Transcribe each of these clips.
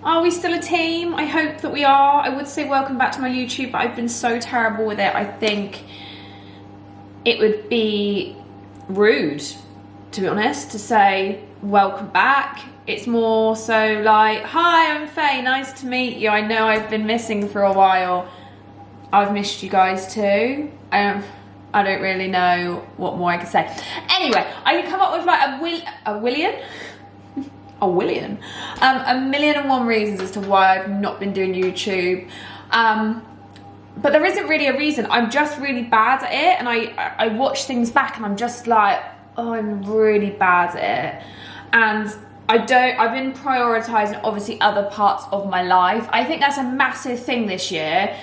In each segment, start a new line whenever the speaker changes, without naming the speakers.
Are we still a team? I hope that we are. I would say welcome back to my YouTube, but I've been so terrible with it. I think it would be rude, to be honest, to say welcome back. It's more so like, hi, I'm Faye, nice to meet you. I know I've been missing for a while. I've missed you guys too. I don't really know what more I can say. Anyway, I can come up with like a million and one reasons as to why I've not been doing YouTube. But there isn't really a reason. I'm just really bad at it, and I watch things back and I'm just like, oh, I'm really bad at it. And I've been prioritizing obviously other parts of my life. I think that's a massive thing this year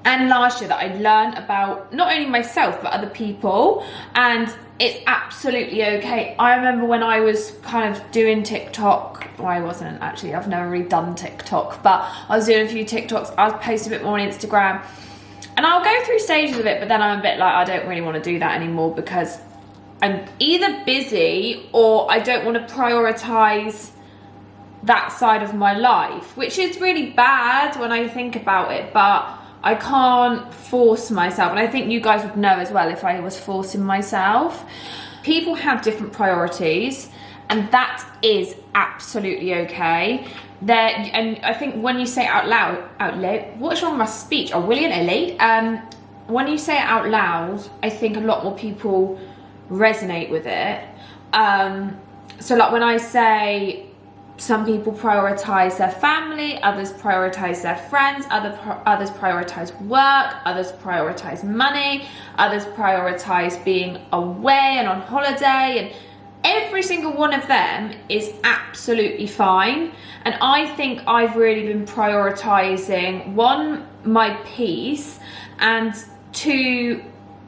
and last year that I learned about not only myself but other people, and it's absolutely okay. I remember when I was kind of doing TikTok, well, I wasn't actually, I've never really done TikTok, but I was doing a few TikToks, I was posting a bit more on Instagram, and I'll go through stages of it, but then I'm a bit like, I don't really want to do that anymore because I'm either busy or I don't want to prioritize that side of my life, which is really bad when I think about it, but I can't force myself. And I think you guys would know as well if I was forcing myself. People have different priorities, and that is absolutely okay. And I think when you say it out loud, what is wrong with my speech? Oh, William Elite. When you say it out loud, I think a lot more people resonate with it. So like when I say some people prioritize their family, others prioritize their friends, others prioritize work, others prioritize money, others prioritize being away and on holiday, and every single one of them is absolutely fine. And I think I've really been prioritizing, one, my peace, and two,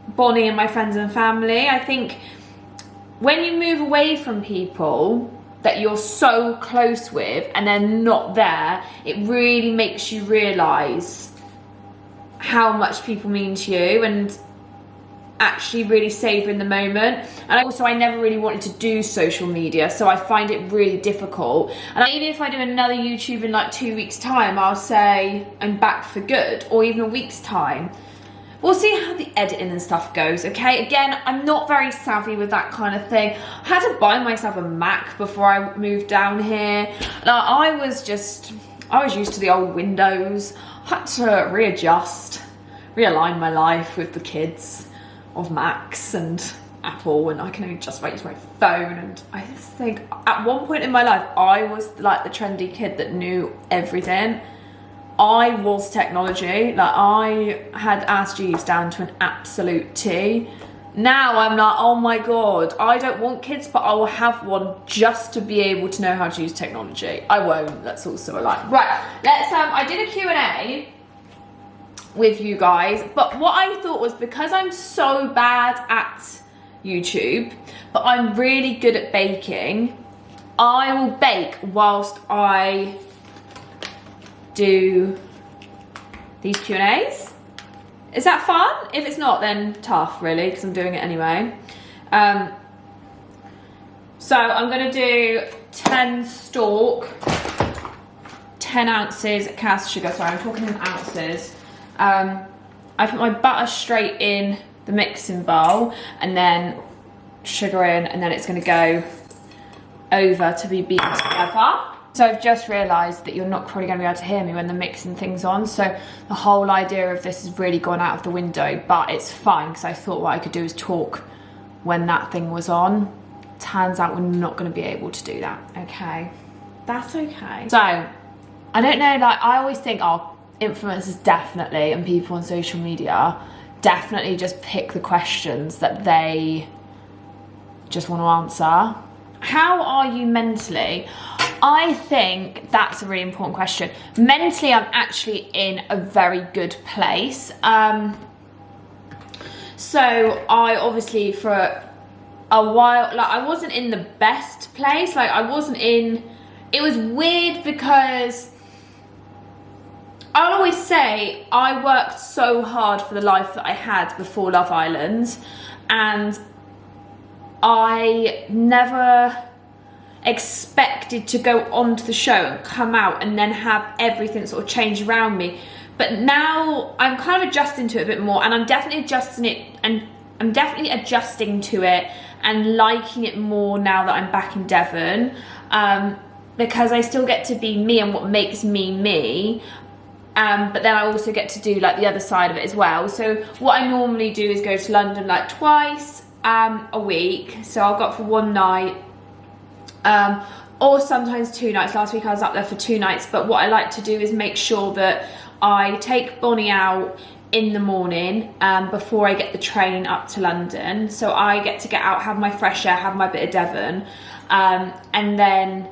Bonnie and my friends and family. I think when you move away from people that you're so close with and they're not there, it really makes you realise how much people mean to you and actually really savour in the moment. And also, I never really wanted to do social media, so I find it really difficult. And maybe if I do another YouTube in like 2 weeks' time, I'll say I'm back for good, or even a week's time. We'll see how the editing and stuff goes, okay? Again, I'm not very savvy with that kind of thing. I had to buy myself a Mac before I moved down here. Like, I was used to the old Windows. I had to realign my life with the kids of Macs and Apple, and I can only just about use my phone. And I just think at one point in my life, I was like the trendy kid that knew everything. I was technology, like I had Ask Jeeves down to an absolute T. Now I'm like, oh my God, I don't want kids, but I will have one just to be able to know how to use technology. I won't, that's also a lie. Right, I did a Q&A with you guys, but what I thought was, because I'm so bad at YouTube, but I'm really good at baking, I will bake whilst I do these Q&As. Is that fun? If it's not, then tough, really, because I'm doing it anyway. So I'm gonna do 10 stork, 10 ounces cast sugar. Sorry, I'm talking in ounces. I put my butter straight in the mixing bowl and then sugar in, and then it's gonna go over to be beaten together. So I've just realised that you're not probably going to be able to hear me when the mixing thing's on, so the whole idea of this has really gone out of the window, but it's fine because I thought what I could do is talk when that thing was on. Turns out we're not going to be able to do that, okay? That's okay. So, I don't know, like I always think, oh, influencers definitely, and people on social media, definitely just pick the questions that they just want to answer. How are you mentally? I think that's a really important question. Mentally, I'm actually in a very good place. So I obviously for a while, like I wasn't in the best place. Like I wasn't in, it was weird because I'll always say I worked so hard for the life that I had before Love Island, and I never, expected to go onto the show and come out and then have everything sort of change around me. But now I'm kind of adjusting to it a bit more, and I'm definitely adjusting to it and liking it more now that I'm back in Devon, because I still get to be me and what makes me me. But then I also get to do like the other side of it as well. So what I normally do is go to London like twice a week. So I'll go up for one night, or sometimes 2 nights. Last week I was up there for 2 nights. But what I like to do is make sure that I take Bonnie out in the morning before I get the train up to London. So I get to get out, have my fresh air, have my bit of Devon, and then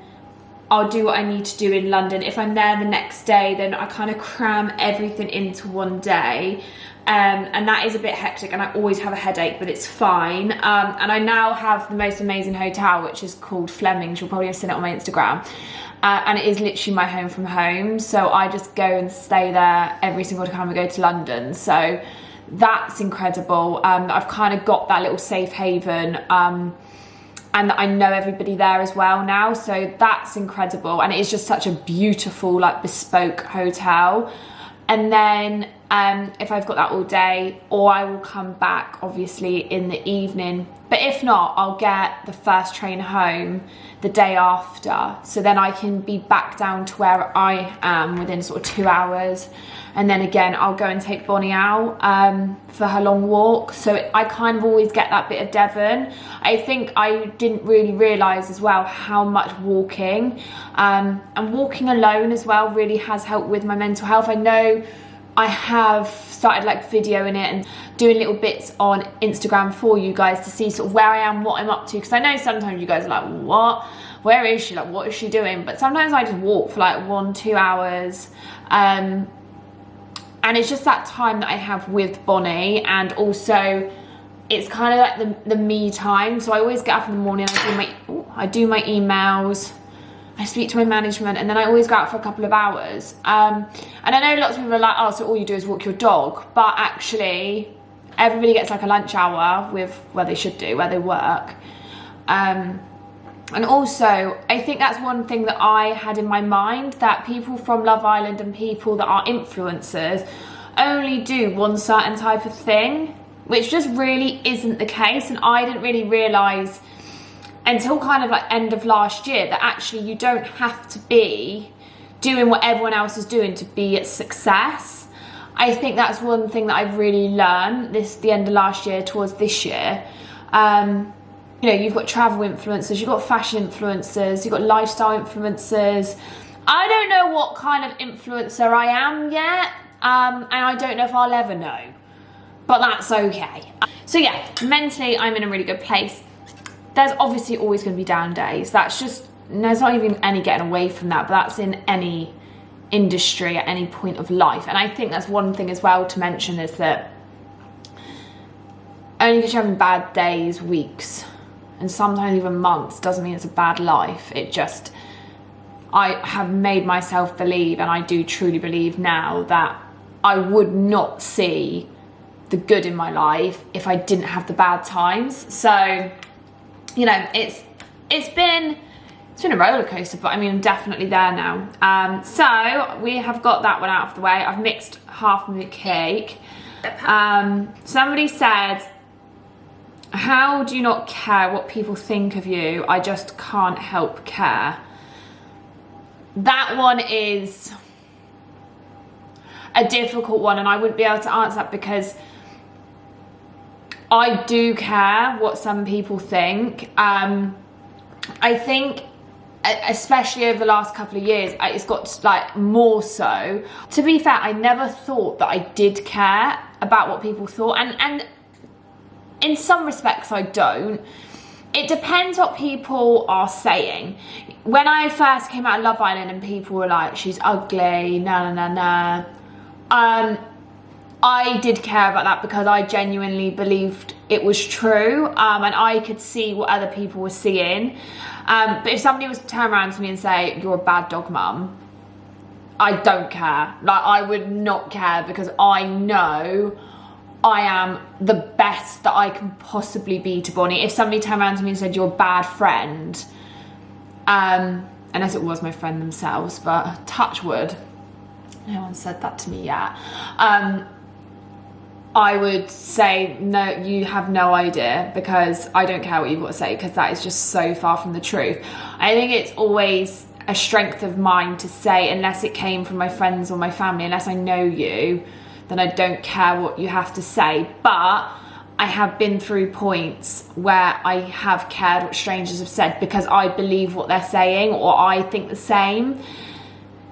I'll do what I need to do in London. If I'm there the next day, then I kind of cram everything into one day. And that is a bit hectic, and I always have a headache, but it's fine. And I now have the most amazing hotel, which is called Fleming's. You'll probably have seen it on my Instagram. And it is literally my home from home. So I just go and stay there every single time I go to London. So that's incredible. I've kind of got that little safe haven. And I know everybody there as well now, so that's incredible. And it is just such a beautiful, like, bespoke hotel. And then if I've got that all day, or I will come back obviously in the evening. But if not, I'll get the first train home the day after, so then I can be back down to where I am within sort of 2 hours. And then again, I'll go and take Bonnie out for her long walk. So I kind of always get that bit of Devon. I think I didn't really realise as well how much walking, and walking alone as well, really has helped with my mental health. I know I have started like videoing it and doing little bits on Instagram for you guys to see sort of where I am, what I'm up to. Because I know sometimes you guys are like, what? Where is she? Like, what is she doing? But sometimes I just walk for like 1-2 hours. And it's just that time that I have with Bonnie, and also it's kind of like the me time. So I always get up in the morning, I do my emails, I speak to my management, and then I always go out for a couple of hours. And I know lots of people are like, oh, so all you do is walk your dog. But actually, everybody gets like a lunch hour with where they should do, where they work. And also, I think that's one thing that I had in my mind, that people from Love Island and people that are influencers only do one certain type of thing, which just really isn't the case. And I didn't really realise until kind of like end of last year that actually you don't have to be doing what everyone else is doing to be a success. I think that's one thing that I've really learned the end of last year towards this year. You know, you've got travel influencers, you've got fashion influencers, you've got lifestyle influencers. I don't know what kind of influencer I am yet, and I don't know if I'll ever know, but that's okay. So yeah, mentally I'm in a really good place. There's obviously always going to be down days. That's just, there's not even any getting away from that, but that's in any industry at any point of life. And I think that's one thing as well to mention, is that only because you're having bad days, weeks, and sometimes even months, doesn't mean it's a bad life. It just, I have made myself believe, and I do truly believe now, that I would not see the good in my life if I didn't have the bad times. So, you know, it's been a roller coaster, but I mean, I'm definitely there now. So we have got that one out of the way. I've mixed half of the cake. Somebody said, how do you not care what people think of you? I just can't help care. That one is a difficult one, and I wouldn't be able to answer that, because I do care what some people think. I think, especially over the last couple of years, it's got like more so. To be fair, I never thought that I did care about what people thought, and in some respects I don't. It depends what people are saying. When I first came out of Love Island and people were like, she's ugly, nah. I did care about that because I genuinely believed it was true, and I could see what other people were seeing. But if somebody was to turn around to me and say, you're a bad dog mum, I don't care. Like, I would not care, because I know I am the best that I can possibly be to Bonnie. If somebody turned around to me and said, you're a bad friend, unless it was my friend themselves, but touch wood, no one said that to me yet. I would say, no, you have no idea, because I don't care what you've got to say, because that is just so far from the truth. I think it's always a strength of mine to say, unless it came from my friends or my family, unless I know you, then I don't care what you have to say. But I have been through points where I have cared what strangers have said, because I believe what they're saying, or I think the same.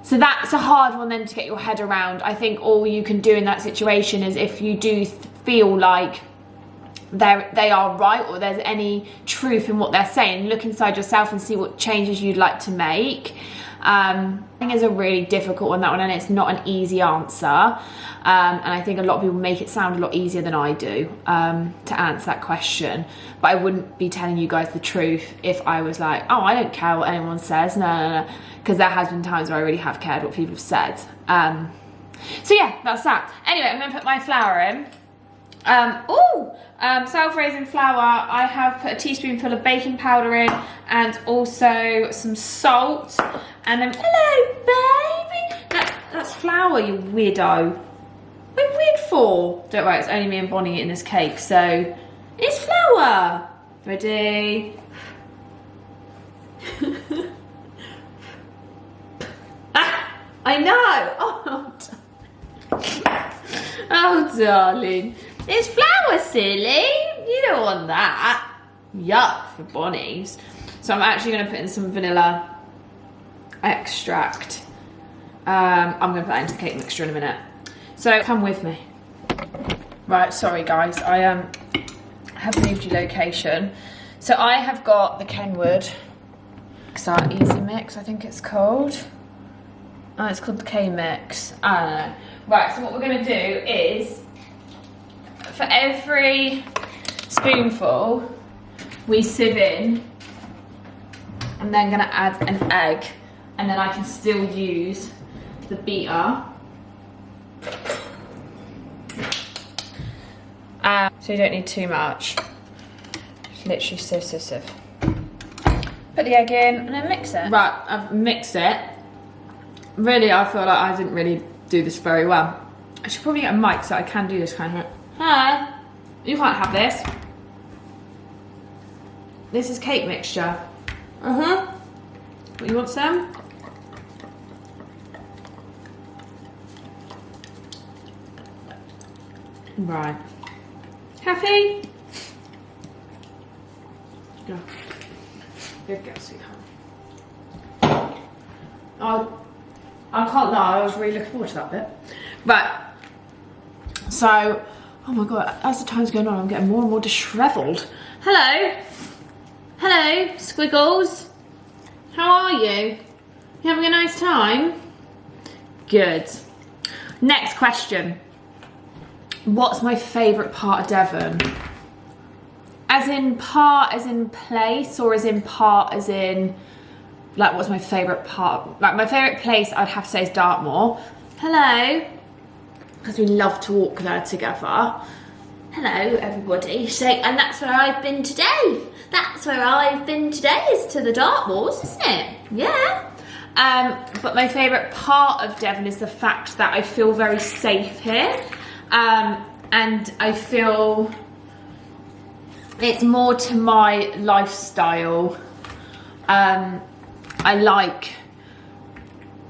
So that's a hard one then to get your head around. I think all you can do in that situation is, if you do feel like they are right, or there's any truth in what they're saying, look inside yourself and see what changes you'd like to make. I think it's a really difficult one, that one, and it's not an easy answer. And I think a lot of people make it sound a lot easier than I do to answer that question. But I wouldn't be telling you guys the truth if I was like, oh, I don't care what anyone says. No. Because there has been times where I really have cared what people have said. So yeah, that's that. Anyway, I'm going to put my flour in. Self-raising flour. I have put a teaspoonful of baking powder in, and also some salt. And then, hello, baby. That's flour, you weirdo. What are you weird for? Don't worry, it's only me and Bonnie eating this cake, so it's flour. Ready? I know. Oh, darling. It's flour, silly. You don't want that. Yuck for Bonnie's. So I'm actually going to put in some vanilla extract. I'm going to put that into the cake mixture in a minute. So come with me. Right, sorry guys. I have moved your location. So I have got the Kenwood Easy Mix, I think it's called. Oh, it's called the K-Mix. I don't know. Right, so what we're going to do is, for every spoonful, we sieve in. I'm then going to add an egg, and then I can still use the beater. So you don't need too much. Just literally sieve. Put the egg in and then mix it. Right, I've mixed it. Really, I feel like I didn't really do this very well. I should probably get a mic so I can do this kind of. Hi, you can't have this. This is cake mixture. What, you want some? Right. Happy? Go. Good girl, sweetheart. I can't lie, I was really looking forward to that bit. Right. So, oh my god, as the time's going on, I'm getting more and more dishevelled. Hello. Hello, squiggles. How are you? You having a nice time? Good. Next question. What's my favourite part of Devon? As in part, as in place, or as in part, as in, like, what's my favourite part? Like, my favourite place I'd have to say is Dartmoor. Hello. Because we love to walk there together. Hello, everybody. So, and that's where I've been today. That's where I've been today, is to the Dartmoors, isn't it? Yeah. But my favourite part of Devon is the fact that I feel very safe here. And I feel it's more to my lifestyle. I like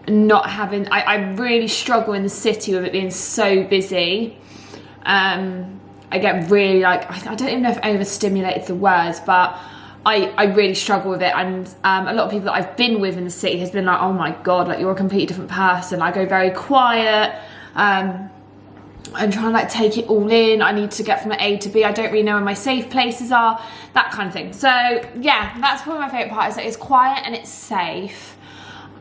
not having, I really struggle in the city with it being so busy. I get really, like, I don't even know if overstimulated the words, but I really struggle with it. And a lot of people that I've been with in the city has been like, oh my god, like, you're a completely different person. I go very quiet. I'm trying to, like, take it all in. I need to get from A to B. I don't really know where my safe places are, that kind of thing. So yeah, that's probably my favourite part, is that it's quiet and it's safe.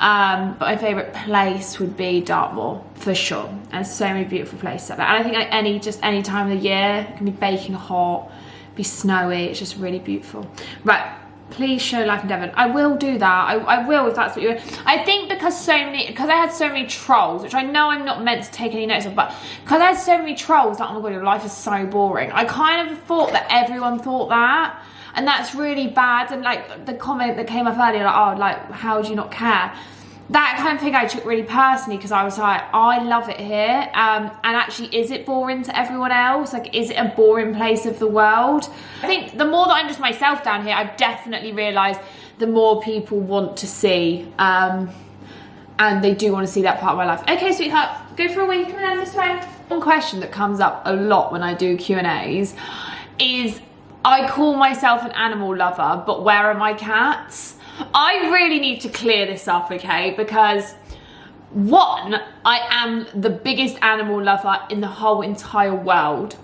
But my favourite place would be Dartmoor, for sure. And there's so many beautiful places up there. And I think, like, any time of the year, it can be baking hot, be snowy, it's just really beautiful. Right, please show life in Devon. I will do that. I will, if that's what you're. I think because I had so many trolls, which I know I'm not meant to take any notice of, but because I had so many trolls, like, oh my god, your life is so boring. I kind of thought that everyone thought that. And that's really bad. And like the comment that came up earlier, like, oh, like, how do you not care? That kind of thing I took really personally, because I was like, I love it here. And actually, is it boring to everyone else? Like, is it a boring place of the world? I think the more that I'm just myself down here, I've definitely realised the more people want to see. And they do want to see that part of my life. Okay, sweetheart, go for a wee, come in this way. One question that comes up a lot when I do Q&As is, I call myself an animal lover, but where are my cats? I really need to clear this up, okay? Because one, I am the biggest animal lover in the whole entire world.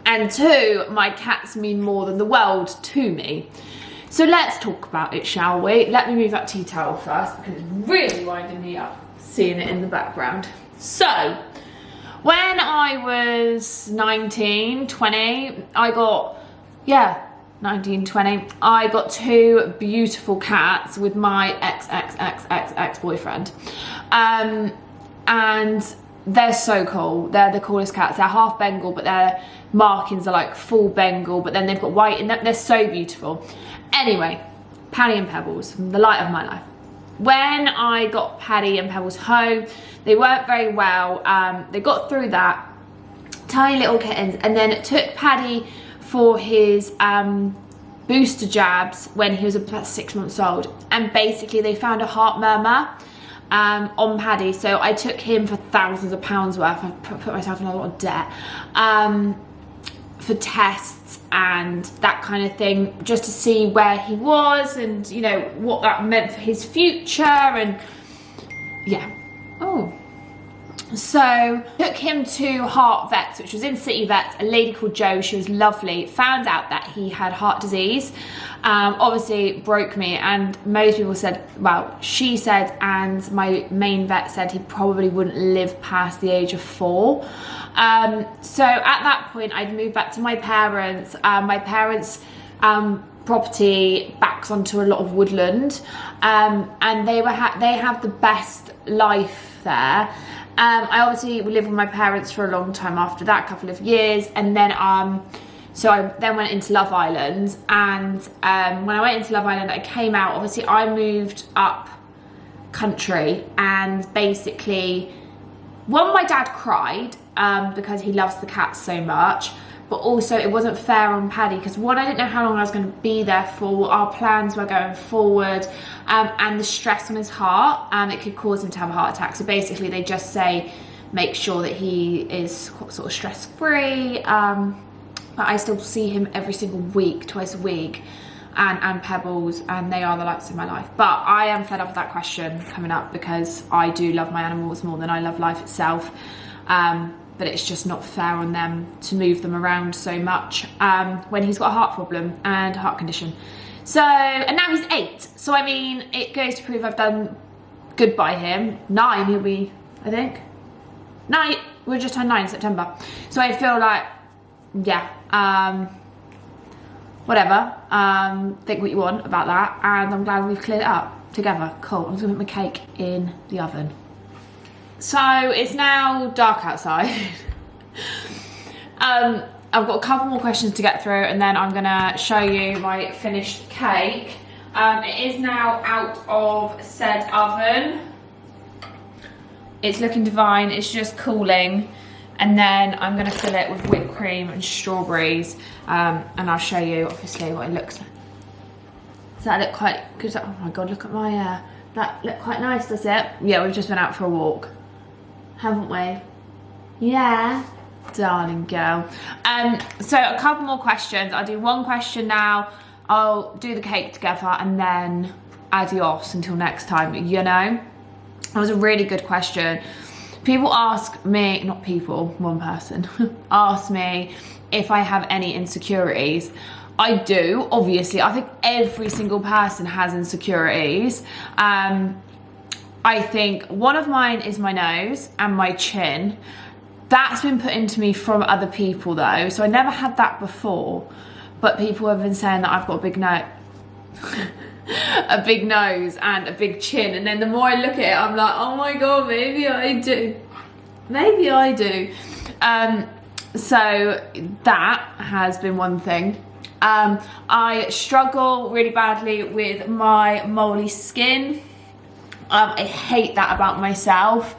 And two, my cats mean more than the world to me. So let's talk about it, shall we? Let me move that tea towel first, because it's really winding me up, seeing it in the background. So, when I was 19, 20, I got 19, 20, I got 2 beautiful cats with my ex-boyfriend. And they're so cool. They're the coolest cats. They're half Bengal, but their markings are like full Bengal, but then they've got white in them. They're so beautiful. Anyway, Paddy and Pebbles, the light of my life. When I got Paddy and Pebbles home, they weren't very well. They got through that, tiny little kittens, and then it took Paddy for his booster jabs when he was about 6 months old, and basically they found a heart murmur on Paddy, so I took him for thousands of pounds worth. I put myself in a lot of debt for tests and that kind of thing, just to see where he was and, you know, what that meant for his future. And yeah, so took him to Heart Vets, which was in City Vets. A lady called Jo, she was lovely, found out that he had heart disease. Obviously broke me, and most people said, well, she said, and my main vet said he probably wouldn't live past the age of 4. So at that point I'd moved back to my parents. My parents' property backs onto a lot of woodland, and they have the best life there. I obviously lived with my parents for a long time after that, couple of years, and then so I then went into Love Island. And when I went into Love Island, I came out, obviously I moved up country, and basically, one, my dad cried because he loves the cats so much, but also it wasn't fair on Paddy, because one, I didn't know how long I was going to be there for, what our plans were going forward, and the stress on his heart, it could cause him to have a heart attack. So basically they just say make sure that he is sort of stress-free, but I still see him every single week, twice a week, and Pebbles, and they are the lights of my life. But I am fed up with that question coming up, because I do love my animals more than I love life itself. But it's just not fair on them to move them around so much when he's got a heart problem and a heart condition. So, and now he's 8. So, I mean, it goes to prove I've done good by him. 9, he'll be, I think. 9, we're just turned 9 in September. So I feel like, yeah, whatever. Think what you want about that. And I'm glad we've cleared it up together. Cool, I'm just gonna put my cake in the oven. So it's now dark outside. I've got a couple more questions to get through, and then I'm gonna show you my finished cake. It is now out of said oven. It's looking divine, it's just cooling. And then I'm gonna fill it with whipped cream and strawberries. And I'll show you obviously what it looks like. Does that look quite good? Oh my God, look at my hair. That look quite nice, does it? Yeah, we've just been out for a walk, haven't we? Yeah, darling girl. So a couple more questions. I'll do one question now, I'll do the cake together, and then adios until next time, you know? That was a really good question. People ask me, not people, one person, ask me if I have any insecurities. I do, obviously. I think every single person has insecurities. I think one of mine is my nose and my chin. That's been put into me from other people though, so I never had that before. But people have been saying that I've got a big nose. A big nose and a big chin, and then the more I look at it, I'm like, oh my God, maybe I do. Maybe I do. So that has been one thing. I struggle really badly with my moly skin. I hate that about myself.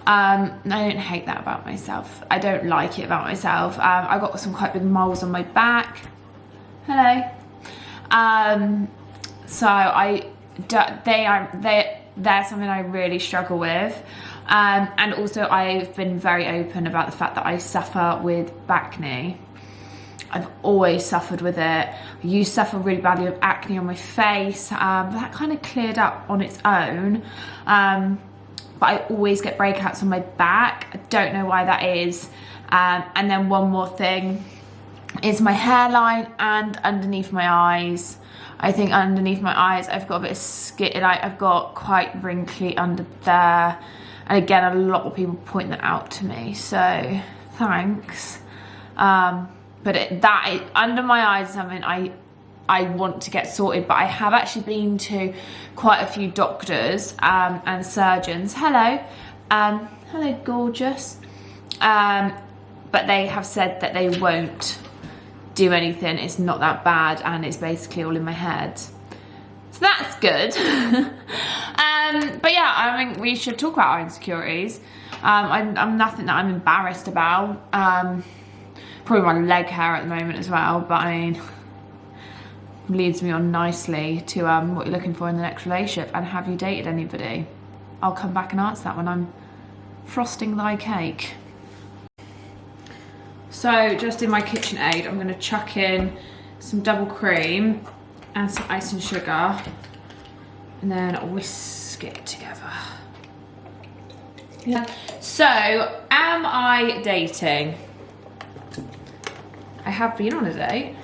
I don't hate that about myself. I don't like it about myself. I've got some quite big moles on my back. Hello. So they're something I really struggle with. And also I've been very open about the fact that I suffer with acne. I've always suffered with it. I used to suffer really badly with acne on my face, but that kind of cleared up on its own. But I always get breakouts on my back. I don't know why that is. And then one more thing is my hairline and underneath my eyes. I think underneath my eyes I've got a bit of skin, like I've got quite wrinkly under there. And again, a lot of people point that out to me, so thanks. But under my eyes is something I want to get sorted, but I have actually been to quite a few doctors and surgeons. Hello, hello gorgeous. But they have said that they won't do anything, it's not that bad, and it's basically all in my head. So that's good. But yeah, I mean, we should talk about our insecurities. I'm nothing that I'm embarrassed about. Probably my leg hair at the moment as well, but I mean, leads me on nicely to what you're looking for in the next relationship, and have you dated anybody? I'll come back and answer that when I'm frosting thy cake. So just in my KitchenAid, I'm going to chuck in some double cream and some icing sugar, and then whisk it together. Yeah. So, am I dating? I have been on a date.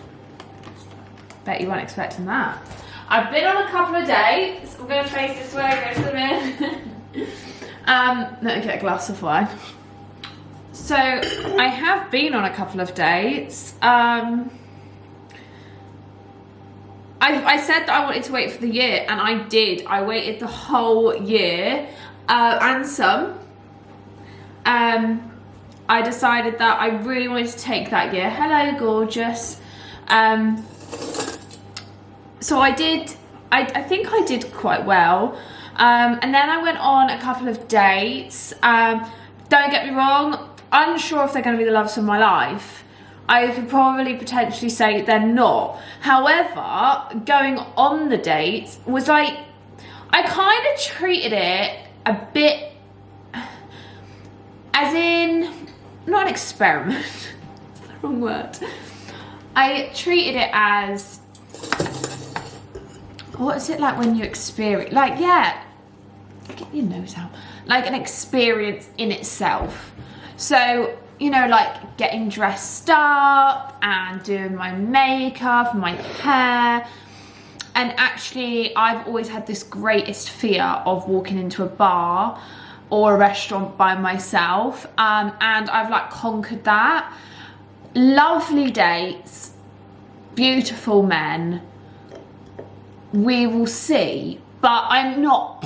Bet you weren't expecting that. I've been on a couple of dates. I'm going to face this way, go to the bin. Let me get a glass of wine. So, I have been on a couple of dates. I said that I wanted to wait for the year, and I did. I waited the whole year, and some. I decided that I really wanted to take that year. Hello, gorgeous. So I did, I think I did quite well. And then I went on a couple of dates. Don't get me wrong, unsure if they're going to be the loves of my life. I could probably potentially say they're not. However, going on the dates was like, I kind of treated it a bit as in, not an experiment, that's the wrong word. I treated it as, what is it like when you experience, like, yeah, get your nose out, like an experience in itself. So, you know, like getting dressed up and doing my makeup, my hair. And actually, I've always had this greatest fear of walking into a bar or a restaurant by myself. And I've like conquered that. Lovely dates, beautiful men. We will see, but I'm not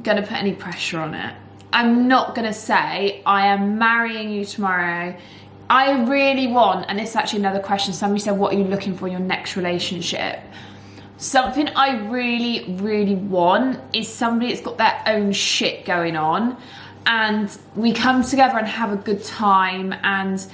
gonna put any pressure on it. I'm not gonna say I am marrying you tomorrow. I really want, and this is actually another question, somebody said, what are you looking for in your next relationship? Something I really, really want is somebody that's got their own shit going on, and we come together and have a good time, and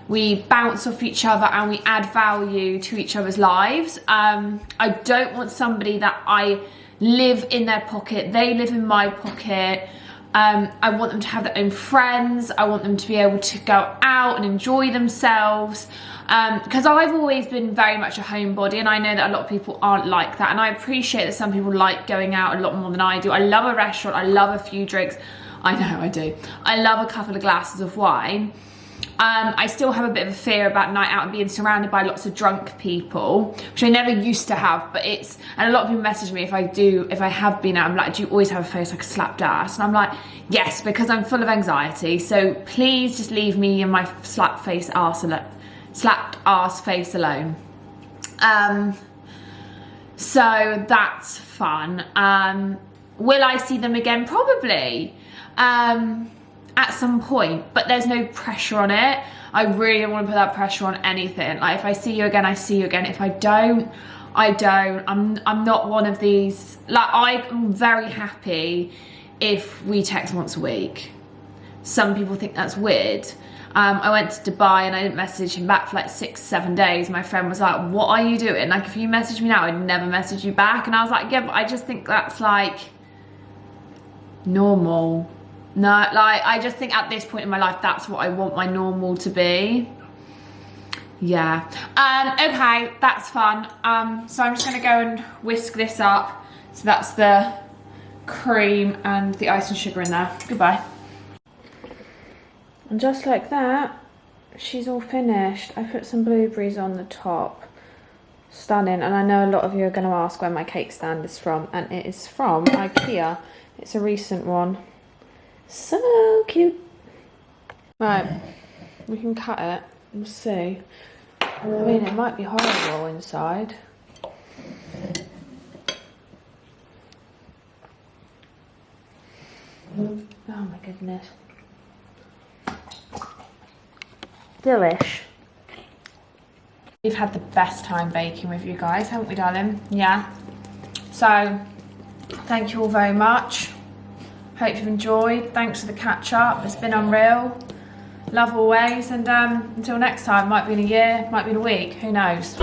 we bounce off each other and we add value to each other's lives. I don't want somebody that I live in their pocket, they live in my pocket. I want them to have their own friends. I want them to be able to go out and enjoy themselves. Because I've always been very much a homebody, and I know that a lot of people aren't like that. And I appreciate that some people like going out a lot more than I do. I love a restaurant, I love a few drinks. I know I do. I love a couple of glasses of wine. I still have a bit of a fear about night out and being surrounded by lots of drunk people, which I never used to have, but it's, and a lot of people message me if I have been out, I'm like, do you always have a face like a slapped ass? And I'm like, yes, because I'm full of anxiety, so please just leave me and my slapped ass face alone. So that's fun. Will I see them again? Probably. At some point, but there's no pressure on it. I really don't want to put that pressure on anything. Like, if I see you again, I see you again. If I don't, I don't. I'm not one of these, like, I'm very happy if we text once a week. Some people think that's weird. I went to Dubai and I didn't message him back for like 6-7 days. My friend was like, what are you doing? Like, if you message me now, I'd never message you back. And I was like, yeah, but I just think that's like normal. No, like, I just think at this point in my life, that's what I want my normal to be. Yeah. Okay, that's fun. So I'm just gonna go and whisk this up. So that's the cream and the icing sugar in there. Goodbye. And just like that, she's all finished. I put some blueberries on the top. Stunning. And I know a lot of you are going to ask where my cake stand is from, and it is from IKEA. It's a recent one. So cute. Right, we can cut it. We'll see. I mean, it might be horrible inside. Oh my goodness. Delish. We've had the best time baking with you guys, haven't we, darling? Yeah. So, thank you all very much. Hope you've enjoyed. Thanks for the catch up. It's been unreal. Love always. And until next time, might be in a year, might be in a week. Who knows?